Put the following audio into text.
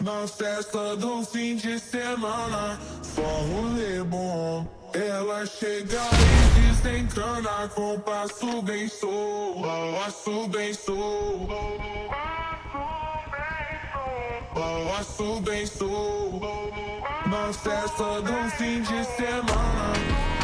Na festa do fim de semana, formulê bom. Ela chega e desencana com passo bem sou, passo bem sou, passo bem sou. Na festa do fim de semana.